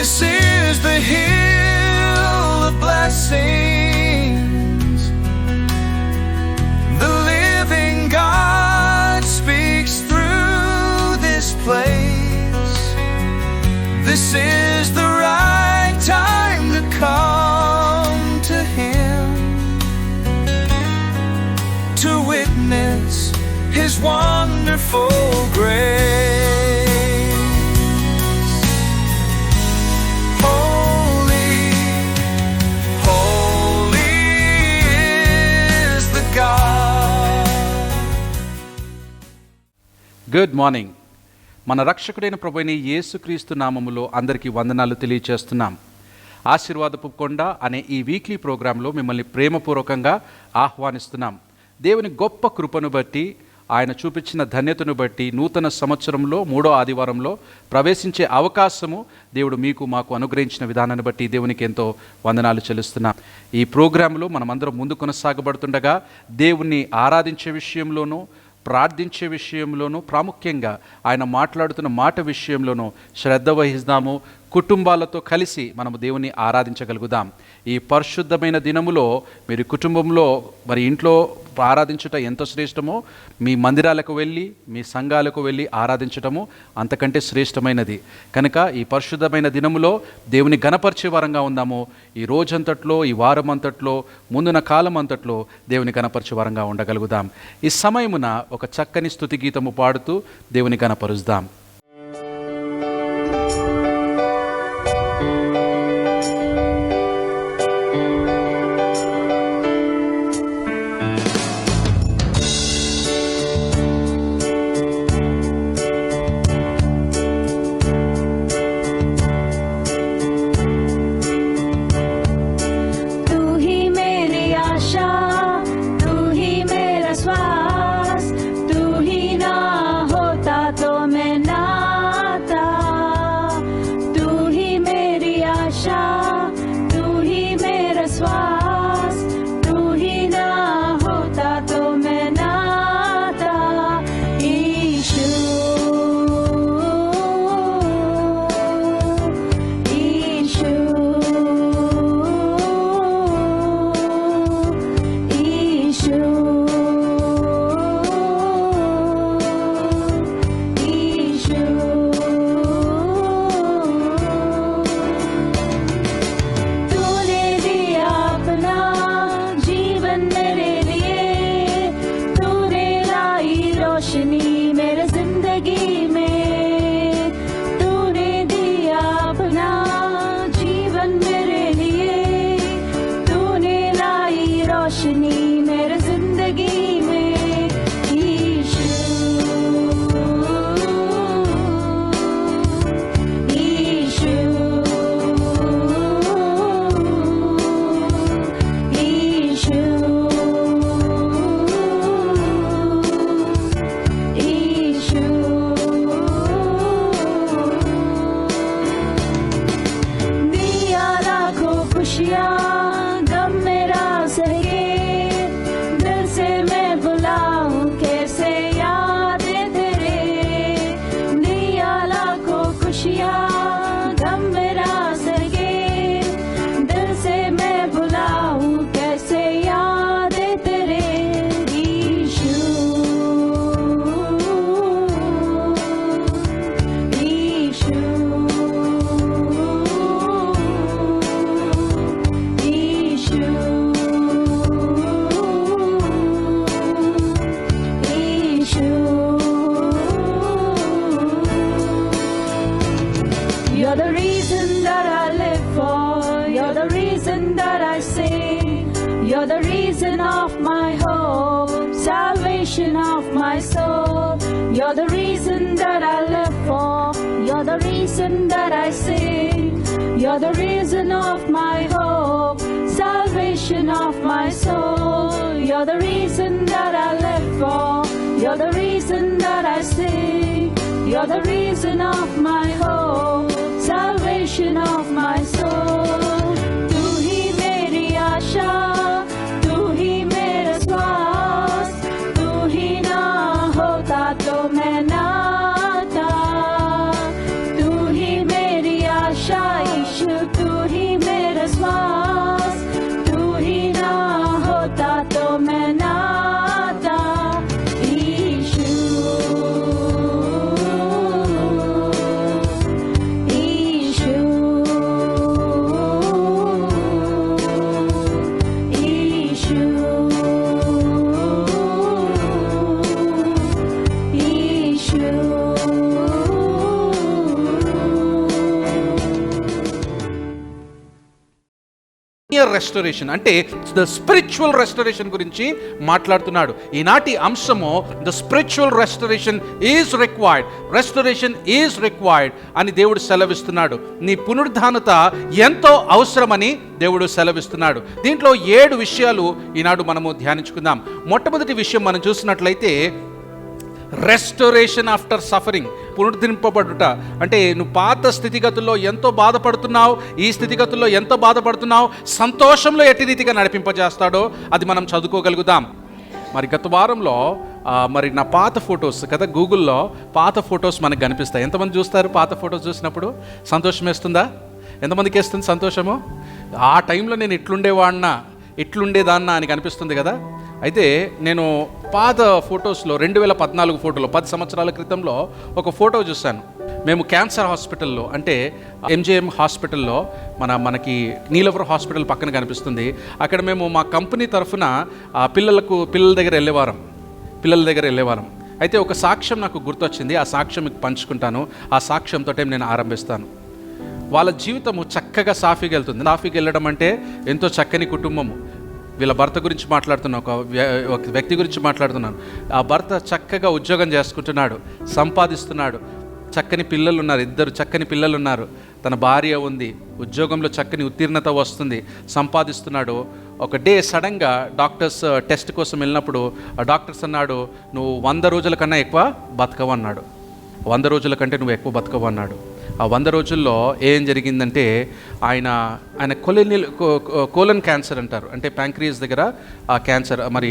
This is the hill of blessings. The living God speaks through this place. This is the right time to come to Him, to witness His wonderful grace. Holy, holy is the God. Good morning. మన రక్షకుడైన ప్రభువైన యేసుక్రీస్తు నామములో అందరికీ వందనాలు తెలియచేస్తున్నాం. ఆశీర్వాదపు కొండ అనే ఈ వీక్లీ ప్రోగ్రాంలో మిమ్మల్ని ప్రేమపూర్వకంగా ఆహ్వానిస్తున్నాం. దేవుని గొప్ప కృపను బట్టి, ఆయన చూపించిన ధన్యతను బట్టి నూతన సంవత్సరంలో 3వ ఆదివారంలో ప్రవేశించే అవకాశము దేవుడు మీకు మాకు అనుగ్రహించిన విధానాన్ని బట్టి దేవునికి ఎంతో వందనాలు చెల్లిస్తున్నాం. ఈ ప్రోగ్రాంలో మనమందరం ముందు కొనసాగబడుతుండగా దేవుణ్ణి ఆరాధించే విషయంలోనూ, ప్రార్థించే విషయంలోనూ, ప్రాముఖ్యంగా ఆయన మాట్లాడుతున్న మాట విషయంలోనూ శ్రద్ధ వహిస్తాము. కుటుంబాలతో కలిసి మనము దేవుని ఆరాధించగలుగుదాం. ఈ పరిశుద్ధమైన దినములో మీరు కుటుంబంలో ఇంట్లో ఆరాధించుట ఎంత శ్రేష్టమో, మీ మందిరాలకు వెళ్ళి, మీ సంఘాలకు వెళ్ళి ఆరాధించటము అంతకంటే శ్రేష్టమైనది. కనుక ఈ పరిశుద్ధమైన దినములో దేవుని ఘనపరిచే వారంగా ఉందాము. ఈ రోజంతట్లో, ఈ వారం అంతట్లో, ముందున కాలం అంతట్లో దేవుని ఘనపరిచే వారంగా ఉండగలుగుదాం. ఈ సమయమున ఒక చక్కని స్తుతి గీతము పాడుతూ దేవుని ఘనపరుద్దాం. You're the reason of my hope, salvation of my soul. You're the reason that I live for. You're the reason that I sing. You're the reason of my hope, salvation of my soul. You're the reason that I live for. You're the reason that I sing. You're the reason of my hope, salvation of my soul. तू ही मेरी आशा, तू ही मेरा श्वास, तू ही ना होता तो मैं ना था. तू ही मेरी आशा, రెస్టరేషన్, అంటే ద స్పిరిచువల్ రెస్టరేషన్ గురించి మాట్లాడుతున్నాడు. ఈనాటి అంశము the spiritual restoration is required, restoration is required అని దేవుడు సెలవిస్తున్నాడు. నీ పునరుద్ధానత ఎంతో అవసరమని దేవుడు సెలవిస్తున్నాడు. దీంట్లో 7 విషయాలు ఈనాడు మనము ధ్యానించుకుందాం. మొట్టమొదటి విషయం మనం చూసినట్లయితే రెస్టరేషన్ ఆఫ్టర్ సఫరింగ్, పునరుద్ధరింపబడుట. అంటే నువ్వు పాత స్థితిగతుల్లో ఎంతో బాధపడుతున్నావు, ఈ స్థితిగతుల్లో ఎంతో బాధపడుతున్నావు, సంతోషంలో ఎట్టి రీతిగా నడిపింపజేస్తాడో అది మనం చదువుకోగలుగుతాం. మరి గత వారంలో మరి నా పాత ఫొటోస్ కదా, గూగుల్లో పాత ఫొటోస్ మనకు కనిపిస్తాయి. ఎంతమంది చూస్తారు? పాత ఫొటోస్ చూసినప్పుడు సంతోషం వేస్తుందా? ఎంతమందికి వేస్తుంది సంతోషము? ఆ టైంలో నేను ఇట్లుండేవాడినా, ఇట్లుండేదాన్నా అని కనిపిస్తుంది కదా. అయితే నేను పాత ఫొటోస్లో 2014 ఫోటోలో 10 సంవత్సరాల క్రితంలో ఒక ఫోటో చూశాను. మేము క్యాన్సర్ హాస్పిటల్లో, అంటే ఎంజేఎం హాస్పిటల్లో, మనకి నీలవరం హాస్పిటల్ పక్కన కనిపిస్తుంది. అక్కడ మేము మా కంపెనీ తరఫున పిల్లల దగ్గర వెళ్ళేవారం. అయితే ఒక సాక్ష్యం నాకు గుర్తొచ్చింది. ఆ సాక్ష్యం మీకు పంచుకుంటాను. ఆ సాక్ష్యంతో నేను ఆరంభిస్తాను. వాళ్ళ జీవితము చక్కగా సాఫీగా వెళ్తుంది. సాఫీగా వెళ్ళడం అంటే ఎంతో చక్కని కుటుంబము. వీళ్ళ భర్త గురించి మాట్లాడుతున్నా, ఒక వ్యక్తి గురించి మాట్లాడుతున్నాను. ఆ భర్త చక్కగా ఉద్యోగం చేసుకుంటున్నాడు, సంపాదిస్తున్నాడు, చక్కని పిల్లలు ఉన్నారు, 2 చక్కని పిల్లలు ఉన్నారు, తన భార్య ఉంది, ఉద్యోగంలో చక్కని ఉత్తీర్ణత వస్తుంది, సంపాదిస్తున్నాడు. ఒక డే సడన్గా డాక్టర్స్ టెస్ట్ కోసం వెళ్ళినప్పుడు ఆ డాక్టర్స్ అన్నాడు, నువ్వు 100 రోజుల కన్నా ఎక్కువ బతకవు అన్నాడు. 100 రోజుల కంటే నువ్వు ఎక్కువ బతకవు అన్నాడు. ఆ 100 రోజుల్లో ఏం జరిగిందంటే ఆయన కోలన్ క్యాన్సర్ అంటారు, అంటే ప్యాంక్రియస్ దగ్గర ఆ క్యాన్సర్, మరి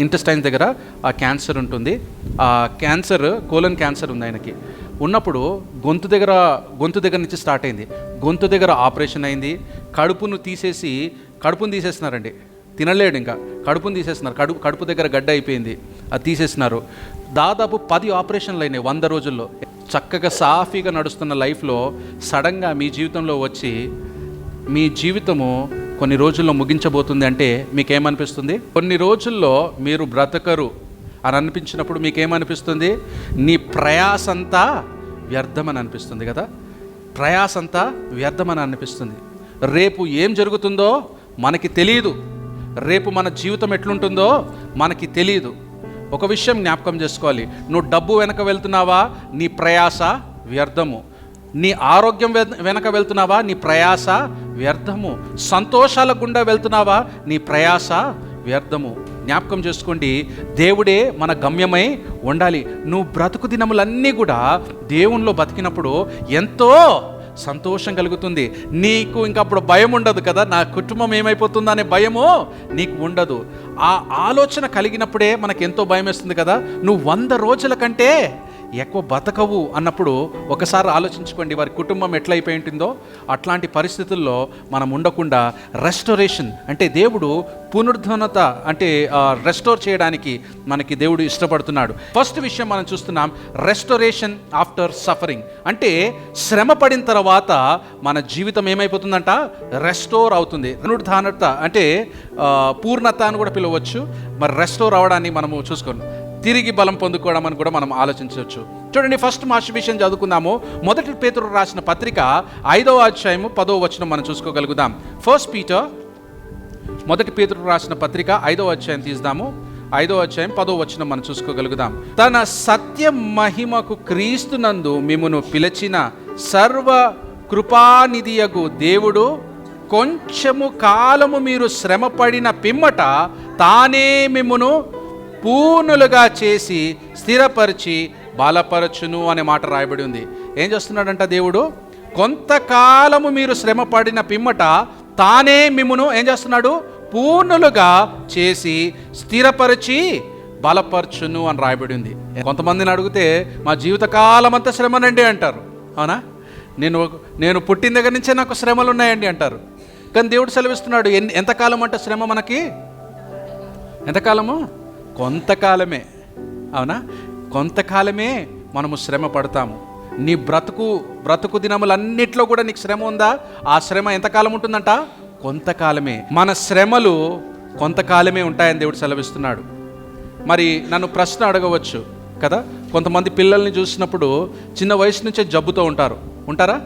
ఇంటెస్టైన్ దగ్గర ఆ క్యాన్సర్ ఉంటుంది. ఆ క్యాన్సర్, కోలన్ క్యాన్సర్ ఉంది ఆయనకి. ఉన్నప్పుడు గొంతు దగ్గర నుంచి స్టార్ట్ అయింది. గొంతు దగ్గర ఆపరేషన్ అయింది. కడుపును తీసేసినారండి, తినలేడు ఇంకా. కడుపును తీసేస్తున్నారు, కడుపు దగ్గర గడ్డ అయిపోయింది, అది తీసేసినారు. దాదాపు 10 ఆపరేషన్లు అయినాయి 100 రోజుల్లో. చక్కగా సాఫీగా నడుస్తున్న లైఫ్లో సడన్గా మీ జీవితంలో వచ్చి మీ జీవితము కొన్ని రోజుల్లో ముగించబోతుంది అంటే మీకేమనిపిస్తుంది? కొన్ని రోజుల్లో మీరు బ్రతకరు అని అనిపించినప్పుడు మీకేమనిపిస్తుంది? నీ ప్రయాసంతా వ్యర్థమని అనిపిస్తుంది కదా. ప్రయాసంతా వ్యర్థమని అనిపిస్తుంది. రేపు ఏం జరుగుతుందో మనకి తెలియదు. రేపు మన జీవితం ఎట్లుంటుందో మనకి తెలియదు. ఒక విషయం జ్ఞాపకం చేసుకోవాలి, నువ్వు డబ్బు వెనక వెళ్తున్నావా, నీ ప్రయాస వ్యర్థము. నీ ఆరోగ్యం వెనక వెళ్తున్నావా, నీ ప్రయాస వ్యర్థము. సంతోషాల గుండా వెళ్తున్నావా, నీ ప్రయాస వ్యర్థము. జ్ఞాపకం చేసుకోండి, దేవుడే మన గమ్యమై ఉండాలి. నువ్వు బ్రతుకు దినములన్నీ కూడా దేవునిలో బతికినప్పుడు ఎంతో సంతోషం కలుగుతుంది. నీకు ఇంకా అప్పుడు భయం ఉండదు కదా, నా కుటుంబం ఏమైపోతుందో అనే భయము నీకు ఉండదు. ఆ ఆలోచన కలిగినప్పుడే మనకు ఎంతో భయం వేస్తుంది కదా. నువ్వు 100 రోజుల కంటే ఎక్కువ బతకవు అన్నప్పుడు ఒకసారి ఆలోచించుకోండి, వారి కుటుంబం ఎట్లయిపోయి ఉంటుందో. అట్లాంటి పరిస్థితుల్లో మనం ఉండకుండా రెస్టోరేషన్, అంటే దేవుడు పునరుద్ధరణత, అంటే రెస్టోర్ చేయడానికి మనకి దేవుడు ఇష్టపడుతున్నాడు. ఫస్ట్ విషయం మనం చూస్తున్నాం, రెస్టోరేషన్ ఆఫ్టర్ సఫరింగ్. అంటే శ్రమ పడిన తర్వాత మన జీవితం ఏమైపోతుందంట? రెస్టోర్ అవుతుంది. పునరుద్ధరణత అంటే పూర్ణత అని కూడా పిలవచ్చు. మరి రెస్టోర్ అవడాన్ని మనము చూసుకోండి, తిరిగి బలం పొందుకోవడం అని కూడా మనం ఆలోచించవచ్చు. చూడండి, ఫస్ట్ విషయం చదువుకుందాము. 1 పేతురు రాసిన పత్రిక 5వ అధ్యాయము 10వ వచనం మనం చూసుకోగలుగుదాం. 1 పీటర్ 1 పేతురు రాసిన పత్రిక 5వ అధ్యాయం తీద్దాము. 5వ అధ్యాయం 10వ వచనం మనం చూసుకోగలుగుదాం. తన సత్య మహిమకు క్రీస్తునందు మిమ్మును పిలిచిన సర్వ కృపానిధియగు దేవుడు కొంచెము కాలము మీరు శ్రమ పడిన పిమ్మట తానే మిమ్మును పూర్ణులుగా చేసి స్థిరపరిచి బలపరచును అనే మాట రాయబడి ఉంది. ఏం చేస్తున్నాడంట దేవుడు? కొంతకాలము మీరు శ్రమ పడిన పిమ్మట తానే మిమ్మును ఏం చేస్తున్నాడు? పూర్ణులుగా చేసి స్థిరపరిచి బలపరచును అని రాయబడి ఉంది. కొంతమందిని అడిగితే మా జీవితకాలం అంతా శ్రమనండి అంటారు. అవునా? నేను పుట్టిన దగ్గర నుంచే నాకు శ్రమలు ఉన్నాయండి అంటారు. కానీ దేవుడు సెలవిస్తున్నాడు, ఎంతకాలం అంటే శ్రమ మనకి? ఎంతకాలము? కొంతకాలమే. అవునా? కొంతకాలమే మనము శ్రమ పడతాము. నీ బ్రతుకు దినములన్నిట్లో కూడా నీకు శ్రమ ఉందా? ఆ శ్రమ ఎంతకాలం ఉంటుందంట? కొంతకాలమే. మన శ్రమలు కొంతకాలమే ఉంటాయని దేవుడు సెలవిస్తున్నాడు. మరి నన్ను ప్రశ్న అడగవచ్చు కదా, కొంతమంది పిల్లల్ని చూసినప్పుడు చిన్న వయసు నుంచే జబ్బుతో ఉంటారా?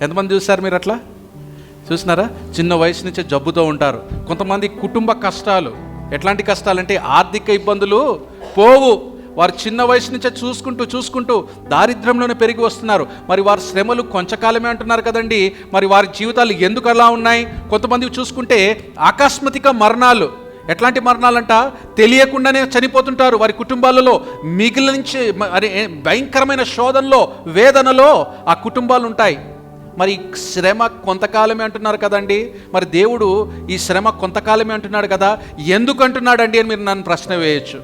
ఎంతమంది చూస్తారు మీరు అట్లా? చూసినారా, చిన్న వయసు నుంచే జబ్బుతో ఉంటారు. కొంతమంది కుటుంబ కష్టాలు, ఎట్లాంటి కష్టాలంటే ఆర్థిక ఇబ్బందులు పోవు. వారు చిన్న వయసు నుంచే చూసుకుంటూ దారిద్ర్యంలోనే పెరిగి వస్తున్నారు. మరి వారి శ్రమలు కొంచెంకాలమే అంటున్నారు కదండి, మరి వారి జీవితాలు ఎందుకు అలా ఉన్నాయి? కొంతమంది చూసుకుంటే ఆకస్మిక మరణాలు. ఎట్లాంటి మరణాలంట, తెలియకుండానే చనిపోతుంటారు. వారి కుటుంబాలలో మిగిలించి భయంకరమైన శోధనలో, వేదనలో ఆ కుటుంబాలు ఉంటాయి. మరి శ్రమ కొంతకాలమే అంటున్నారు కదండి, మరి దేవుడు ఈ శ్రమ కొంతకాలమే అంటున్నాడు కదా, ఎందుకు అంటున్నాడండి అని మీరు నన్ను ప్రశ్న వేయచ్చు.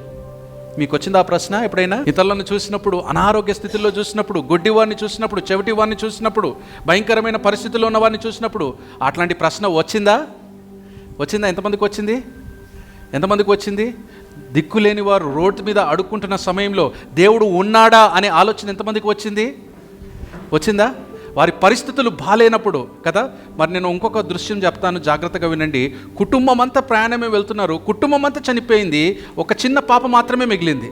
మీకు వచ్చింది ఆ ప్రశ్న ఎప్పుడైనా? ఇతరులను చూసినప్పుడు, అనారోగ్య స్థితిలో చూసినప్పుడు, గుడ్డివారిని చూసినప్పుడు, చెవిటివారిని చూసినప్పుడు, భయంకరమైన పరిస్థితుల్లో ఉన్న వారిని చూసినప్పుడు అట్లాంటి ప్రశ్న వచ్చిందా? ఎంతమందికి వచ్చింది? దిక్కులేని వారు రోడ్డు మీద అడుక్కుంటున్న సమయంలో దేవుడు ఉన్నాడా అనే ఆలోచన ఎంతమందికి వచ్చిందా? వారి పరిస్థితులు బాలేనప్పుడు కదా. మరి నేను ఇంకొక దృశ్యం చెప్తాను, జాగ్రత్తగా వినండి. కుటుంబం అంతా ప్రయాణమే వెళ్తున్నారు, కుటుంబం అంతా చనిపోయింది, ఒక చిన్న పాప మాత్రమే మిగిలింది.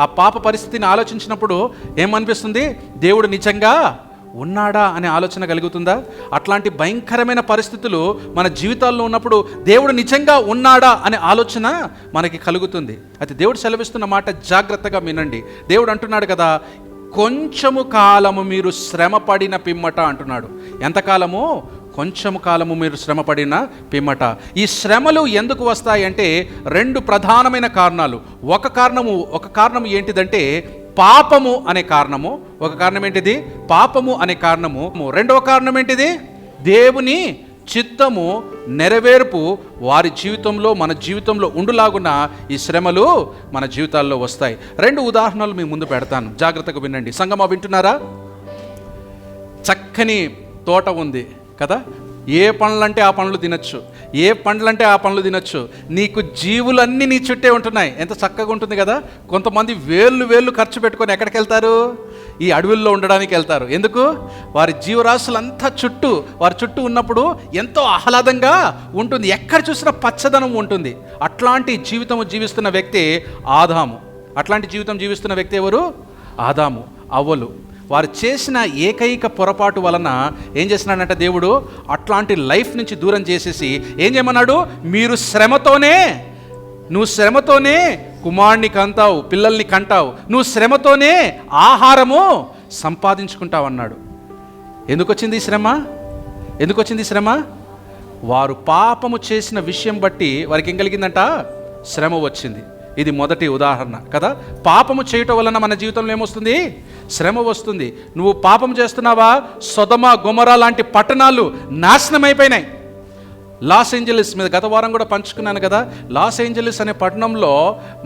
ఆ పాప పరిస్థితిని ఆలోచించినప్పుడు ఏమనిపిస్తుంది? దేవుడు నిజంగా ఉన్నాడా అనే ఆలోచన కలుగుతుందా? అట్లాంటి భయంకరమైన పరిస్థితులు మన జీవితాల్లో ఉన్నప్పుడు దేవుడు నిజంగా ఉన్నాడా అనే ఆలోచన మనకి కలుగుతుంది. అయితే దేవుడు సెలవిస్తున్న మాట జాగ్రత్తగా వినండి. దేవుడు అంటున్నాడు కదా, కొంచెము కాలము మీరు శ్రమపడిన పిమ్మట అంటున్నాడు. ఎంతకాలము? కొంచెము కాలము మీరు శ్రమపడిన పిమ్మట. ఈ శ్రమలు ఎందుకు వస్తాయి అంటే 2 ప్రధానమైన కారణాలు. ఒక కారణము ఏంటిదంటే పాపము అనే కారణము. ఒక కారణం ఏంటిది? పాపము అనే కారణము. రెండవ కారణం ఏంటిది? దేవుని చిత్తము నెరవేర్పు వారి జీవితంలో, మన జీవితంలో ఉండులాగున ఈ శ్రమలు మన జీవితాల్లో వస్తాయి. 2 ఉదాహరణలు మీ ముందు పెడతాను, జాగ్రత్తగా వినండి. సంగమా, వింటున్నారా? చక్కని తోట ఉంది కదా, ఏ పండ్లంటే ఆ పండ్లు తినచ్చు, నీకు జీవులన్నీ నీ చుట్టే ఉంటున్నాయి. ఎంత చక్కగా ఉంటుంది కదా. కొంతమంది వేళ్ళు ఖర్చు పెట్టుకొని ఎక్కడికి వెళ్తారు? ఈ అడవుల్లో ఉండడానికి వెళ్తారు. ఎందుకు? వారి జీవరాశులంతా వారి చుట్టూ ఉన్నప్పుడు ఎంతో ఆహ్లాదంగా ఉంటుంది, ఎక్కడ చూసినా పచ్చదనం ఉంటుంది. అట్లాంటి జీవితం జీవిస్తున్న వ్యక్తి ఆదాము. ఎవరు? ఆదాము, అవ్వలు. వారు చేసిన ఏకైక పొరపాటు వలన ఏం చేసినాడంటే దేవుడు అట్లాంటి లైఫ్ నుంచి దూరం చేసేసి ఏం చేయమన్నాడు? నువ్వు శ్రమతోనే కుమారుని కంటావు, పిల్లల్ని కంటావు, నువ్వు శ్రమతోనే ఆహారము సంపాదించుకుంటావు అన్నాడు. ఎందుకు వచ్చింది ఈ శ్రమ? వారు పాపము చేసిన విషయం బట్టి వారికి ఏం కలిగిందంట? శ్రమ వచ్చింది. ఇది మొదటి ఉదాహరణ కదా. పాపము చేయటం వలన మన జీవితంలో ఏమొస్తుంది? శ్రమ వస్తుంది. నువ్వు పాపం చేస్తున్నావా? సొదమ గొమొర్రా లాంటి పట్టణాలు నాశనం అయిపోయినాయి. లాస్ ఏంజలీస్ మీద గత వారం కూడా పంచుకున్నాను కదా. లాస్ ఏంజలీస్ అనే పట్టణంలో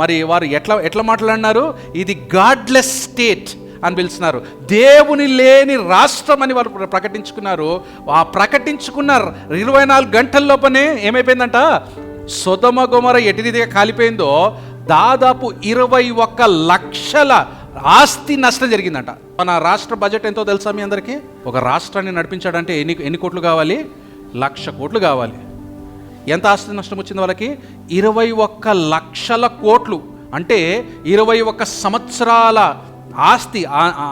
మరి వారు ఎట్లా మాట్లాడినారు? ఇది గాడ్లెస్ స్టేట్ అని పిలుస్తున్నారు. దేవుని లేని రాష్ట్రం అని వారు ప్రకటించుకున్నారు. ఆ ప్రకటించుకున్న 24 గంటల్లోపనే ఏమైపోయిందంట? సొదమ గొమొర్రా ఎటు రీతిగా కాలిపోయిందో దాదాపు 21 లక్షల ఆస్తి నష్టం జరిగిందంట. మన రాష్ట్ర బడ్జెట్ ఎంతో తెలుసా మీ అందరికీ? ఒక రాష్ట్రాన్ని నడిపించాడంటే ఎన్ని కోట్లు కావాలి? 1,00,000 కోట్లు కావాలి. ఎంత ఆస్తి నష్టం వచ్చింది వాళ్ళకి? 21 లక్షల కోట్లు. అంటే 21 సంవత్సరాల ఆస్తి.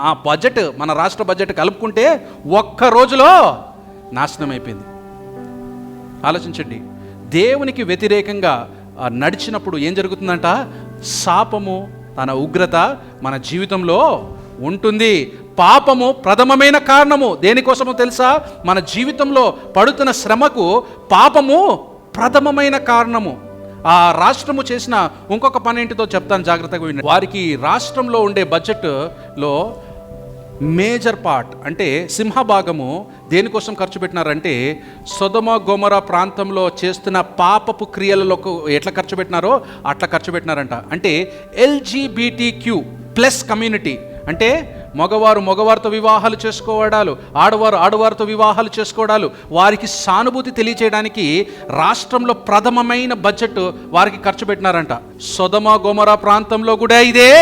ఆ బడ్జెట్, మన రాష్ట్ర బడ్జెట్ కలుపుకుంటే ఒక్క రోజులో నాశనం అయిపోయింది. ఆలోచించండి. దేవునికి వ్యతిరేకంగా నడిచినప్పుడు ఏం జరుగుతుందంట? శాపము, తన ఉగ్రత మన జీవితంలో ఉంటుంది. పాపము ప్రథమమైన కారణము. దేనికోసమో తెలుసా? మన జీవితంలో పడుతున్న శ్రమకు పాపము ప్రథమమైన కారణము. ఆ రాష్ట్రము చేసిన ఇంకొక పని ఏంటిదో చెప్తాను, జాగ్రత్తగా వినండి. వారికి రాష్ట్రంలో ఉండే బడ్జెట్లో మేజర్ పార్ట్ అంటే సింహభాగము దేనికోసం ఖర్చు పెట్టినారంటే సొదొమ గొమొర్రా ప్రాంతంలో చేస్తున్న పాపపు క్రియలలో ఎట్లా ఖర్చు పెట్టినారో అట్లా ఖర్చు పెట్టినారంట. అంటే LGBTQ+ కమ్యూనిటీ అంటే మగవారితో వివాహాలు చేసుకోవడాలు, ఆడవారితో వివాహాలు చేసుకోవడాలు, వారికి సానుభూతి తెలియచేయడానికి రాష్ట్రంలో ప్రథమమైన బడ్జెట్ వారికి ఖర్చు పెట్టినారంట. సొదొమ గొమొర్రా ప్రాంతంలో కూడా ఇదే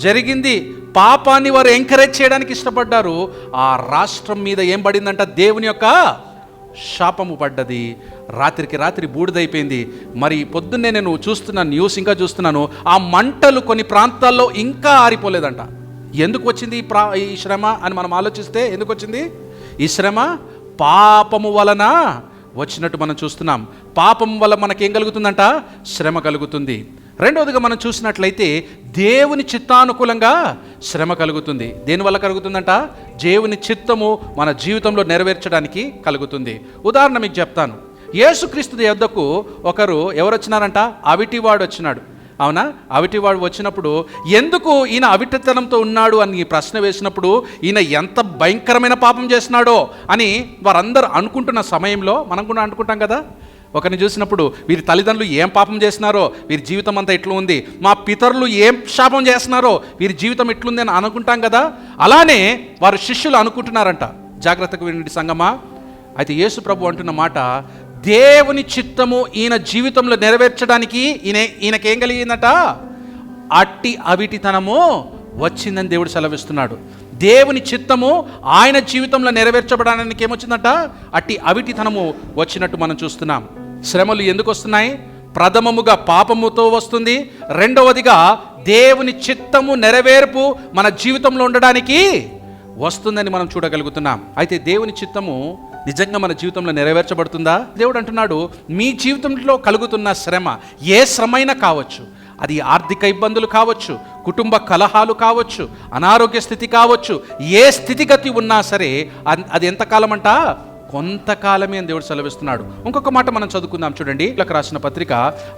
జరిగింది. పాపాన్ని వారు ఎంకరేజ్ చేయడానికి ఇష్టపడ్డారు. ఆ రాష్ట్రం మీద ఏం పడిందంట? దేవుని యొక్క శాపము పడ్డది. రాత్రికి రాత్రి బూడిదైపోయింది. మరి పొద్దున్నే నేను చూస్తున్నాను, ఆ మంటలు కొన్ని ప్రాంతాల్లో ఇంకా ఆరిపోలేదంట. ఎందుకు వచ్చింది ఈ శ్రమ అని మనం ఆలోచిస్తే ఎందుకు వచ్చింది ఈ శ్రమ? పాపము వలన వచ్చినట్టు మనం చూస్తున్నాం. పాపం వల్ల మనకేం కలుగుతుందంట? శ్రమ కలుగుతుంది. రెండవదిగా మనం చూసినట్లయితే దేవుని చిత్తానుకూలంగా శ్రమ కలుగుతుంది. దేనివల్ల కలుగుతుందంట? దేవుని చిత్తము మన జీవితంలో నెరవేర్చడానికి కలుగుతుంది. ఉదాహరణ మీకు చెప్తాను. యేసుక్రీస్తు యొద్దకు ఒకరు ఎవరు వచ్చినారంట? అవిటివాడు వచ్చినాడు. అవునా? అవిటివాడు వచ్చినప్పుడు ఎందుకు ఈయన అవిటితనంతో ఉన్నాడు అని ప్రశ్న వేసినప్పుడు ఈయన ఎంత భయంకరమైన పాపం చేస్తున్నాడో అని వారందరూ అనుకుంటున్న సమయంలో మనం కూడా అనుకుంటాం కదా, ఒకరిని చూసినప్పుడు వీరి తల్లిదండ్రులు ఏం పాపం చేస్తున్నారో వీరి జీవితం అంతా ఇట్లా ఉంది, మా పితరులు ఏం శాపం చేస్తున్నారో వీరి జీవితం ఇట్లుంది అని అనుకుంటాం కదా. అలానే వారు శిష్యులు అనుకుంటున్నారంట. జాగ్రత్తగా వినండి సంగమా. అయితే యేసు ప్రభు అంటున్న మాట, దేవుని చిత్తము ఈయన జీవితంలో నెరవేర్చడానికి ఈయనకేం కలిగిందట? అట్టి అవిటితనము వచ్చిందని దేవుడు సెలవిస్తున్నాడు. దేవుని చిత్తము ఆయన జీవితంలో నెరవేర్చబడడానికి ఏమొచ్చిందట? అట్టి అవిటితనము వచ్చినట్టు మనం చూస్తున్నాం. శ్రమలు ఎందుకు వస్తున్నాయి? ప్రథమముగా పాపముతో వస్తుంది. రెండవదిగా దేవుని చిత్తము నెరవేర్పు మన జీవితంలో ఉండడానికి వస్తుందని మనం చూడగలుగుతున్నాం. అయితే దేవుని చిత్తము నిజంగా మన జీవితంలో నెరవేర్చబడుతుందా? దేవుడు అంటున్నాడు, మీ జీవితంలో కలుగుతున్న శ్రమ ఏ శ్రమైనా కావచ్చు, అది ఆర్థిక ఇబ్బందులు కావచ్చు, కుటుంబ కలహాలు కావచ్చు, అనారోగ్య స్థితి కావచ్చు, ఏ స్థితిగతి ఉన్నా సరే అది ఎంతకాలం అంట? కొంతకాలమే అని దేవుడు సెలవిస్తున్నాడు. ఇంకొక మాట మనం చదువుకుందాం చూడండి. రోమీయులకు రాసిన పత్రిక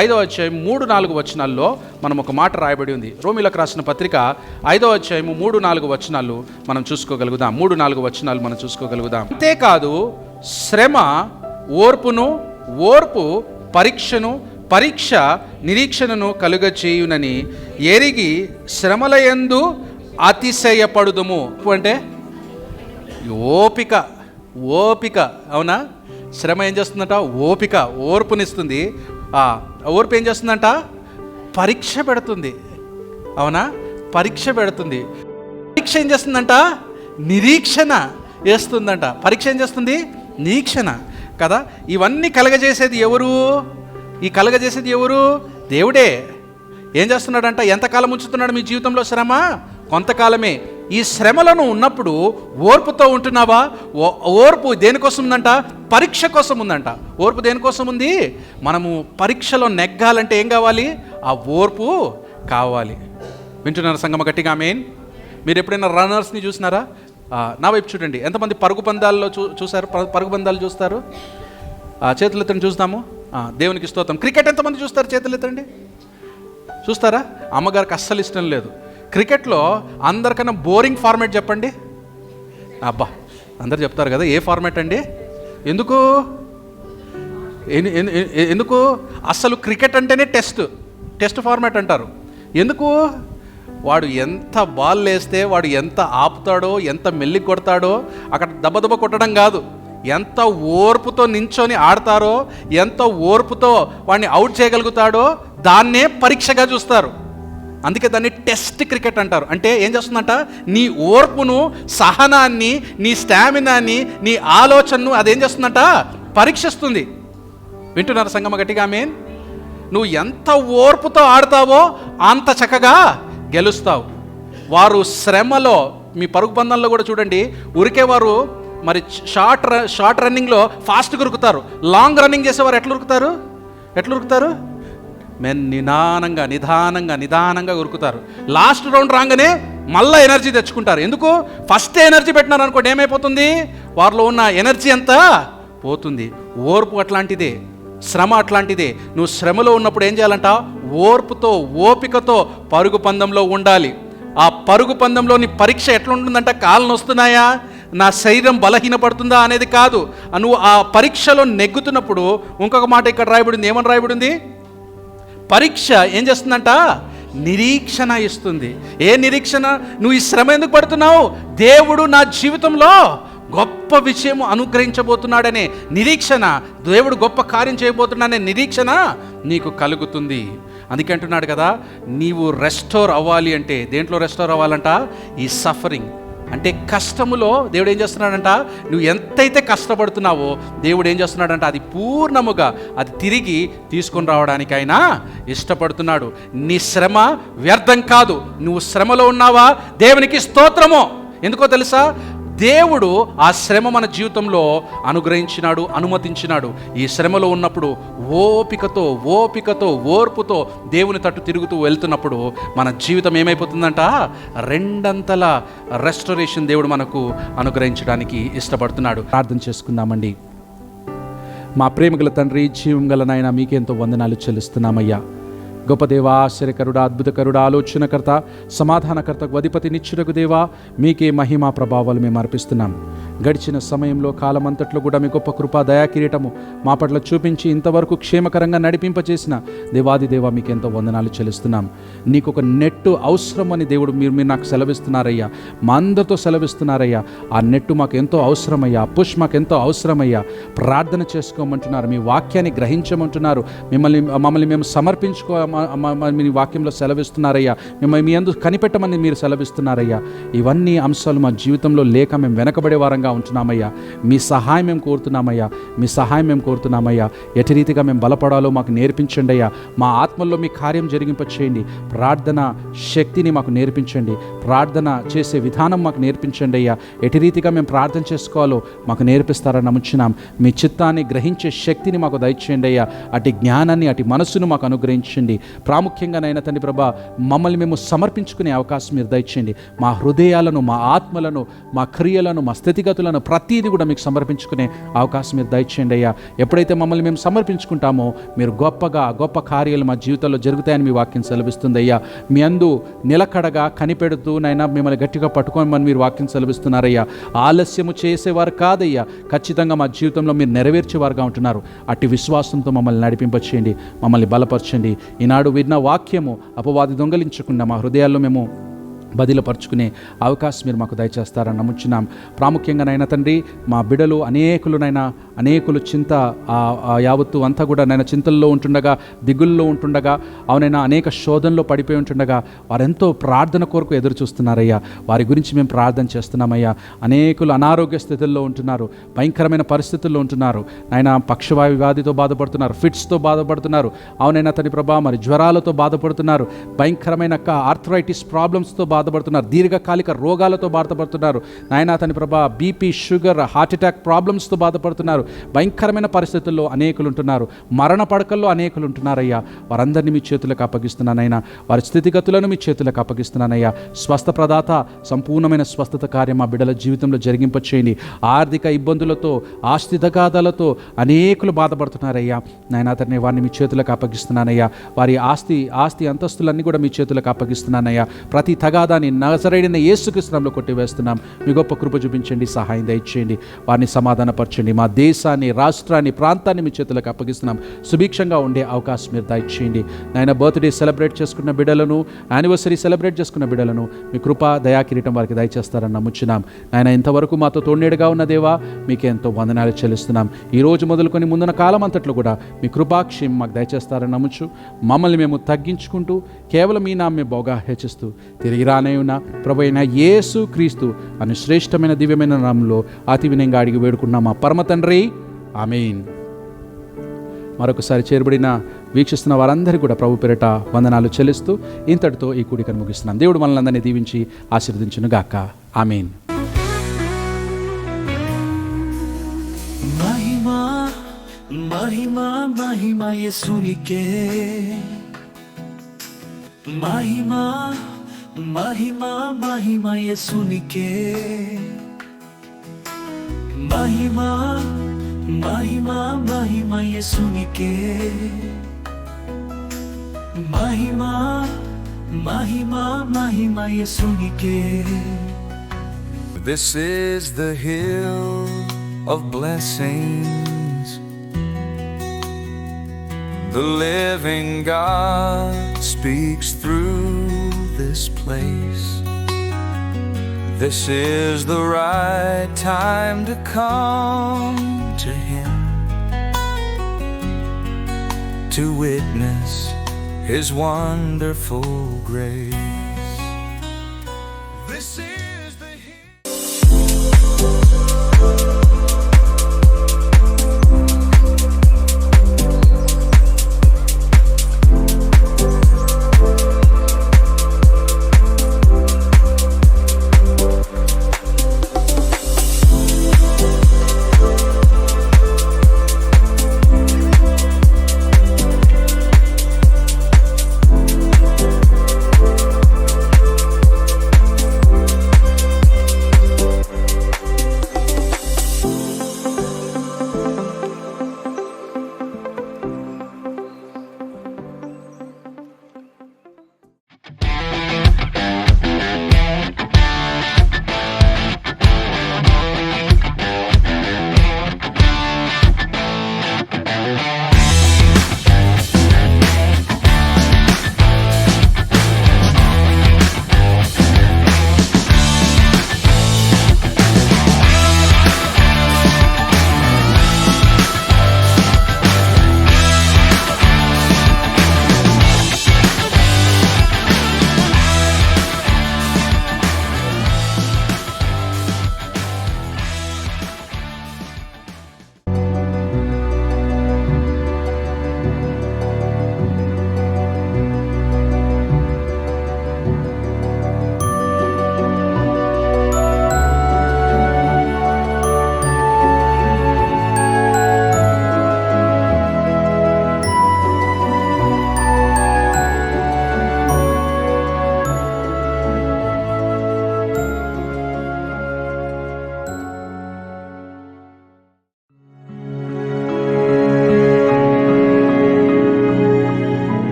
5వ అధ్యాయం 3-4 వచనాల్లో మనం ఒక మాట రాయబడి ఉంది. రోమీయులకు రాసిన పత్రిక 5వ అధ్యాయం 3-4 వచనాలు మనం చూసుకోగలుగుదాం. 3-4 వచనాలు మనం చూసుకోగలుగుదాం. అంతేకాదు శ్రమ ఓర్పును, ఓర్పు పరీక్షను, పరీక్ష నిరీక్షణను కలుగచేయునని ఎరిగి శ్రమలయందు అతిశయపడుదుము. అంటే ఓపిక. అవునా? శ్రమ ఏం చేస్తుందంట? ఓర్పునిస్తుంది. ఓర్పు ఏం చేస్తుందంట? పరీక్ష పెడుతుంది. అవునా? పరీక్ష పెడుతుంది. పరీక్ష ఏం చేస్తుందంట? నిరీక్షణ వేస్తుందంట. పరీక్ష ఏం చేస్తుంది? నిరీక్షణ కదా. ఇవన్నీ కలగజేసేది ఎవరు? దేవుడే. ఏం చేస్తున్నాడంట? ఎంతకాలం ఉంచుతున్నాడు మీ జీవితంలో శ్రమ? కొంతకాలమే. ఈ శ్రమలను ఉన్నప్పుడు ఓర్పుతో ఉంటున్నావా? ఓర్పు దేనికోసం ఉందంట? పరీక్ష కోసం ఉందంట. ఓర్పు దేనికోసం ఉంది? మనము పరీక్షలో నెగ్గాలంటే ఏం కావాలి? ఆ ఓర్పు కావాలి. వింటున్నారా సంగమ? గట్టిగా ఆమేన్. మీరు ఎప్పుడైనా రన్నర్స్ని చూసినారా? నా వైపు చూడండి. ఎంతమంది పరుగు పందాల్లో చూసారు? పరుగు పందాలు చూస్తారు? చేతులెత్తండి చూస్తాము. దేవునికి స్తోత్రం. క్రికెట్ ఎంతమంది చూస్తారు? చేతులెత్తండి. చూస్తారా? అమ్మగారికి అస్సలు ఇష్టం లేదు క్రికెట్లో. అందరికన్నా బోరింగ్ ఫార్మాట్ చెప్పండి. అబ్బా, అందరు చెప్తారు కదా. ఏ ఫార్మాట్ అండి? ఎందుకు అసలు క్రికెట్ అంటేనే టెస్ట్ ఫార్మాట్ అంటారు. ఎందుకు? వాడు ఎంత బాల్ వేస్తే వాడు ఎంత ఆపుతాడో, ఎంత మెల్లి కొడతాడో, అక్కడ దెబ్బ కొట్టడం కాదు, ఎంత ఓర్పుతో నించొని ఆడతారో, ఎంత ఓర్పుతో వాడిని అవుట్ చేయగలుగుతాడో దాన్నే పరీక్షగా చూస్తారు. అందుకే దాన్ని టెస్ట్ క్రికెట్ అంటారు. అంటే ఏం చేస్తుందంట? నీ ఓర్పును, సహనాన్ని, నీ స్టామినాని, నీ ఆలోచనను అదేం చేస్తుందంట? పరీక్షిస్తుంది. వింటున్నారు సంగమ? గట్టిగా ఆమేన్. నువ్వు ఎంత ఓర్పుతో ఆడతావో అంత చక్కగా గెలుస్తావు. వారు శ్రమలో, మీ పరుగు పందాల్లో కూడా చూడండి, ఉరికే వారు మరి షార్ట్ రన్నింగ్లో ఫాస్ట్గా ఉరుకుతారు. లాంగ్ రన్నింగ్ చేసేవారు ఎట్లా ఉరుకుతారు? నిదానంగా ఉరుకుతారు. లాస్ట్ రౌండ్ రాగానే మళ్ళీ ఎనర్జీ తెచ్చుకుంటారు. ఎందుకు? ఫస్ట్ ఎనర్జీ పెట్టినారు అనుకోండి, ఏమైపోతుంది? వారిలో ఉన్న ఎనర్జీ అంతా పోతుంది. ఓర్పు అట్లాంటిదే, శ్రమ అట్లాంటిదే. నువ్వు శ్రమలో ఉన్నప్పుడు ఏం చేయాలంట? ఓర్పుతో, ఓపికతో పరుగు పందెంలో ఉండాలి. ఆ పరుగు పందెంలో నీ పరీక్ష ఎట్లా ఉంటుందంట? కాళ్ళు నొస్తున్నాయా, నా శరీరం బలహీనపడుతుందా అనేది కాదు. నువ్వు ఆ పరీక్షలో నెగ్గుతున్నప్పుడు ఇంకొక మాట ఇక్కడ రాయబడింది. ఏమని రాయబడింది? పరీక్ష ఏం చేస్తుందంట? నిరీక్షణ ఇస్తుంది. ఏ నిరీక్షణ? నువ్వు ఈ శ్రమ ఎందుకు పడుతున్నావు? దేవుడు నా జీవితంలో గొప్ప విషయం అనుగ్రహించబోతున్నాడనే నిరీక్షణ, దేవుడు గొప్ప కార్యం చేయబోతున్నాడనే నిరీక్షణ నీకు కలుగుతుంది. అందుకే అంటున్నాడు కదా, నీవు రెస్టోర్ అవ్వాలి అంటే దేంట్లో రెస్టోర్ అవ్వాలంట? ఈ సఫరింగ్ అంటే కష్టములో. దేవుడు ఏం చేస్తున్నాడంట? నువ్వు ఎంతైతే కష్టపడుతున్నావో దేవుడు ఏం చేస్తున్నాడంట? అది పూర్ణముగా అది తిరిగి తీసుకొని రావడానికి ఆయన ఇష్టపడుతున్నాడు. నీ శ్రమ వ్యర్థం కాదు. నువ్వు శ్రమలో ఉన్నావా? దేవునికి స్తోత్రము. ఎందుకో తెలుసా? దేవుడు ఆ శ్రమ మన జీవితంలో అనుగ్రహించినాడు, అనుమతించినాడు. ఈ శ్రమలో ఉన్నప్పుడు ఓపికతో ఓర్పుతో దేవుని తట్టు తిరుగుతూ వెళ్తున్నప్పుడు మన జీవితం ఏమైపోతుందంట, రెండంతల రెస్టరేషన్ దేవుడు మనకు అనుగ్రహించడానికి ఇష్టపడుతున్నాడు. ప్రార్థన చేసుకుందామండి. మా ప్రేమగల తండ్రి, జీవం గల నాయన, మీకెంతో వందనాలు చెల్లిస్తున్నామయ్యా. గొప్ప దేవా, ఆశ్చర్యకరుడా, అద్భుతకరుడా, ఆలోచనకర్త, సమాధానకర్తకు అధిపతి, నిత్యుడకు దేవా, మీకే మహిమా ప్రభావాలు మేము అర్పిస్తున్నాం. గడిచిన సమయంలో కాలమంతట్లో కూడా మీ గొప్ప కృపా దయాకిరీటము మా పట్ల చూపించి ఇంతవరకు క్షేమకరంగా నడిపింపచేసిన దేవాది దేవా, మీకెంతో వందనాలు చెల్లిస్తున్నాం. నీకు ఒక నెట్టు అవసరం అని దేవుడు మీరు నాకు సెలవిస్తున్నారయ్యా, మా అందరితో సెలవిస్తున్నారయ్యా. ఆ నెట్టు మాకు ఎంతో అవసరమయ్యా, పుష్ మాకు ఎంతో అవసరమయ్యా. ప్రార్థన చేసుకోమంటున్నారు, మీ వాక్యాన్ని గ్రహించమంటున్నారు, మమ్మల్ని మేము మీ వాక్యంలో సెలవిస్తున్నారయ్యా. మిమ్మల్ని మీ అందు కనిపెట్టమని మీరు సెలవిస్తున్నారయ్యా. ఇవన్నీ అంశాలు మా జీవితంలో లేక మేము వెనకబడే వారంగా ఉంటున్నామయ్యా. మీ సహాయం మేము కోరుతున్నామయ్యా. ఎటు రీతిగా మేము బలపడాలో మాకు నేర్పించండి అయ్యా. మా ఆత్మల్లో మీ కార్యం జరిగింపచేయండి. ప్రార్థన శక్తిని మాకు నేర్పించండి. ప్రార్థన చేసే విధానం మాకు నేర్పించండి అయ్యా. ఎటు రీతిగా మేము ప్రార్థన చేసుకోవాలో మాకు నేర్పిస్తారని నమ్ముచున్నాం. మీ చిత్తాన్ని గ్రహించే శక్తిని మాకు దయచేయండి అయ్యా. అటు జ్ఞానాన్ని, అటు మనస్సును మాకు అనుగ్రహించండి. ప్రాముఖ్యంగా నైనా తండ్రి ప్రభా, మమ్మల్ని మేము సమర్పించుకునే అవకాశం మీరు దయచేయండి. మా హృదయాలను, మా ఆత్మలను, మా క్రియలను, మా స్థితిగతులను ప్రతీది కూడా మీకు సమర్పించుకునే అవకాశం మీరు దయచేయండి అయ్యా. ఎప్పుడైతే మమ్మల్ని మేము సమర్పించుకుంటామో మీరు గొప్ప కార్యాలు మా జీవితంలో జరుగుతాయని మీ వాక్యం సెలవిస్తుంది అయ్యా. మీ అందు నిలకడగా కనిపెడుతూ నైనా మిమ్మల్ని గట్టిగా పట్టుకోమని మీరు వాక్యం సెలవిస్తున్నారయ్యా. ఆలస్యము చేసేవారు కాదయ్యా, ఖచ్చితంగా మా జీవితంలో మీరు నెరవేర్చేవారుగా ఉంటున్నారు. అట్టి విశ్వాసంతో మమ్మల్ని నడిపింపచేయండి, మమ్మల్ని బలపరచండి. ఈనాడు విన్న వాక్యము అపవాది దొంగలించకుండా మా హృదయాల్లో మేము బదిలపరుచుకునే అవకాశం మీరు మాకు దయచేస్తారని నమ్ముచున్నాం. ప్రాముఖ్యంగా నైనా తండ్రి, మా బిడలు అనేకులు చింత యావత్తు అంతా కూడా నైనా చింతల్లో ఉంటుండగా, దిగుల్లో ఉంటుండగా, అవునైనా అనేక శోధనలో పడిపోయి ఉంటుండగా వారెంతో ప్రార్థన కొరకు ఎదురు చూస్తున్నారయ్యా. వారి గురించి మేము ప్రార్థన చేస్తున్నామయ్యా. అనేకులు అనారోగ్య స్థితుల్లో ఉంటున్నారు, భయంకరమైన పరిస్థితుల్లో ఉంటున్నారు నాయన. పక్షవాయు వ్యాధితో బాధపడుతున్నారు, ఫిట్స్తో బాధపడుతున్నారు, అవునైనా తండ్రి ప్రభా, మరి జ్వరాలతో బాధపడుతున్నారు, భయంకరమైన ఆర్థరైటిస్ ప్రాబ్లమ్స్తో బాధపడుతున్నారు, దీర్ఘకాలిక రోగాలతో బాధపడుతున్నారు నాయనా తండ్రి ప్రభా. బీపీ, షుగర్, హార్ట్ అటాక్ ప్రాబ్లమ్స్తో బాధపడుతున్నారు. భయంకరమైన పరిస్థితుల్లో అనేకులు ఉంటున్నారు, మరణ పడకల్లో అనేకులు ఉంటున్నారయ్యా. వారందరినీ మీ చేతులకు అప్పగిస్తున్నానైనా, వారి స్థితిగతులను మీ చేతులకు అప్పగిస్తున్నానయ్యా. స్వస్థ ప్రదాత, సంపూర్ణమైన స్వస్థత కార్యం మా బిడ్డల జీవితంలో జరిగింపచేయండి. ఆర్థిక ఇబ్బందులతో, ఆస్తి తగాదాలతో అనేకులు బాధపడుతున్నారయ్యా నాయనా తండ్రి. వారిని మీ చేతులకు అప్పగిస్తున్నానయ్యా. వారి ఆస్తి అంతస్తులన్నీ కూడా మీ చేతులకు అప్పగిస్తున్నానయ్యా. ప్రతి తగాదాన్ని నజరేయుడైన యేసుక్రీస్తు నామములో కొట్టివేస్తున్నాం. మీ గొప్ప కృప చూపించండి, సహాయం దయచేయండి, వారిని సమాధానపరచండి. మా దేశాన్ని, రాష్ట్రాన్ని, ప్రాంతాన్ని మీ చేతులకు అప్పగిస్తున్నాం. సుభిక్షంగా ఉండే అవకాశం మీరు దయచేయండి నాయన. బర్త్డే సెలబ్రేట్ చేసుకున్న బిడ్డలను, యానివర్సరీ సెలబ్రేట్ చేసుకున్న బిడ్డలను మీ కృపా దయాకిరీటం వారికి దయచేస్తారని నమ్ముచున్నాం నాయన. ఇంతవరకు మాతో తోడేడుగా ఉన్న దేవా, మీకే ఎంతో వందనాలు చెల్లిస్తున్నాం. ఈ రోజు మొదలుకొని ముందున్న కాలం అంతట్లో కూడా మీ కృపాక్షేమం మాకు దయచేస్తారని నమ్ముచు మమ్మల్ని మేము తగ్గించుకుంటూ కేవలం మీ నామే బోగా హెచ్చిస్తూ తిరిగి రానే ఉన్న ప్రభు అయిన యేసు క్రీస్తు అను శ్రేష్టమైన దివ్యమైన నామంలో అతి వినయంగా అడిగి వేడుకున్నాం మా పరమ తండ్రి, ఆమేన్. మరొకసారి చేరబడిన వీక్షిస్తున్న వారందరికీ కూడా ప్రభు పేరిట వందనాలు చెల్లిస్తూ ఇంతటితో ఈ కూడికను ముగిస్తున్నాం. దేవుడు మనల్ని అందరినీ దీవించి ఆశీర్వదించును గాక. ఆమేన్. మహిమా మహిమా మహిమా యేసునికే, మహిమా మహిమా మహిమా యేసునికే, మహిమా మహిమా మహిమా యేసునికే, మహిమా మహిమా మహిమా యేసునికే. This is the hill of blessings, the living God speaks through this place. This is the right time to come to Him, to witness His wonderful grace. This is